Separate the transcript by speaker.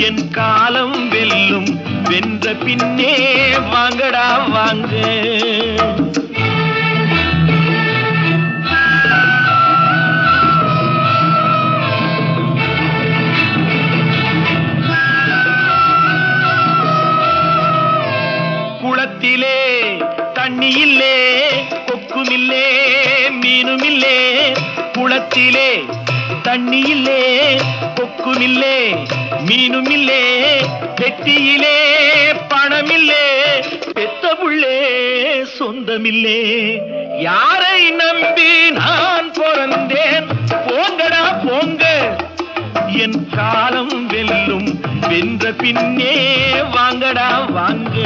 Speaker 1: என் காலம் வெல்லும் வென்ற பின்னே வாங்கடா வாங்க. குளத்திலே தண்ணியில்லே கொக்குமில்லே மீனுமில்லே. குளத்திலே தண்ணியில்லே கொக்குமில்லே மீனுமில்லே. பெட்டியிலே பணமில்லே பெத்த புள்ளே சொந்தமில்லே. யாரை நம்பி நான் பிறந்தேன் போங்கடா போங்க. என் காலம் வெல்லும் வென்ற பின்னே வாங்கடா வாங்க.